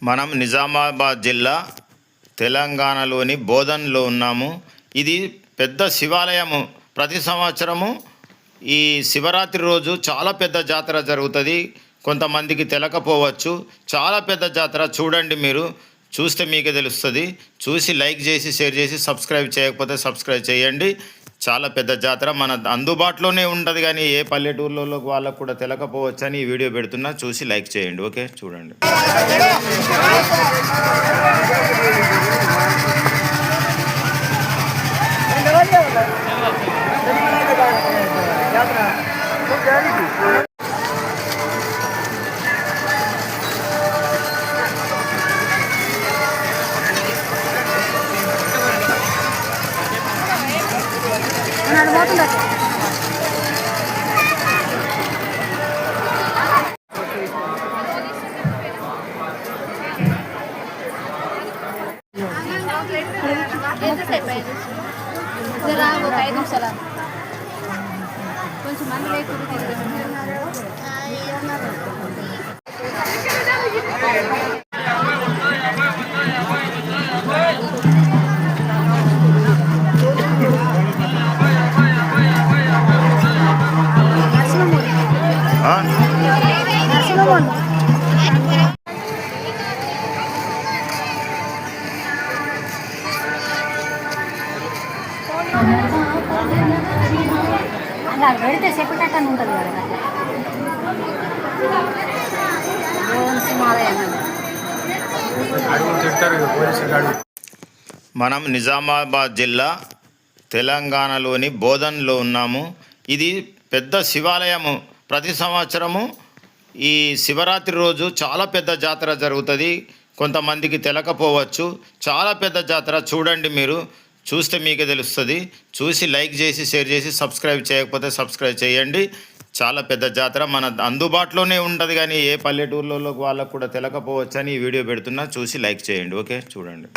మనం నిజామాబాద్ జిల్లా తెలంగాణలోని బోధన్లో ఉన్నాము. ఇది పెద్ద శివాలయము. ప్రతి సంవత్సరము ఈ శివరాత్రి రోజు చాలా పెద్ద జాతర జరుగుతుంది. కొంతమందికి తెలకపోవచ్చు. చాలా పెద్ద జాతర. చూడండి, మీరు చూస్తే మీకే తెలుస్తుంది. చూసి లైక్ చేసి షేర్ చేసి సబ్స్క్రైబ్ చేయకపోతే సబ్స్క్రైబ్ చేయండి. చాలా పెద్ద జాతర మన అందుబాటులోనే ఉంటుంది, కానీ ఏ పల్లెటూర్లలో వాళ్ళకు కూడా తెలకపోవచ్చు అని ఈ వీడియో పెడుతున్నా. చూసి లైక్ చేయండి. ఓకే, చూడండి. కొంచెం మంది అలా పెడితే చెప్పేటట్టు ఉంటుంది కదా. మనం నిజామాబాద్ జిల్లా తెలంగాణలోని బోధన్లో ఉన్నాము. ఇది పెద్ద శివాలయము. ప్రతి సంవత్సరము ఈ శివరాత్రి రోజు చాలా పెద్ద జాతర జరుగుతుంది. కొంతమందికి తెలకపోవచ్చు. చాలా పెద్ద జాతర. చూడండి, మీరు చూస్తే మీకే తెలుస్తుంది. చూసి లైక్ చేసి షేర్ చేసి సబ్స్క్రైబ్ చేయకపోతే సబ్స్క్రైబ్ చేయండి. చాలా పెద్ద జాతర మన అందుబాటులోనే ఉంటుంది, కానీ ఏ పల్లెటూర్లలో వాళ్ళకు కూడా తెలకపోవచ్చు అని ఈ వీడియో పెడుతున్నా. చూసి లైక్ చేయండి. ఓకే, చూడండి.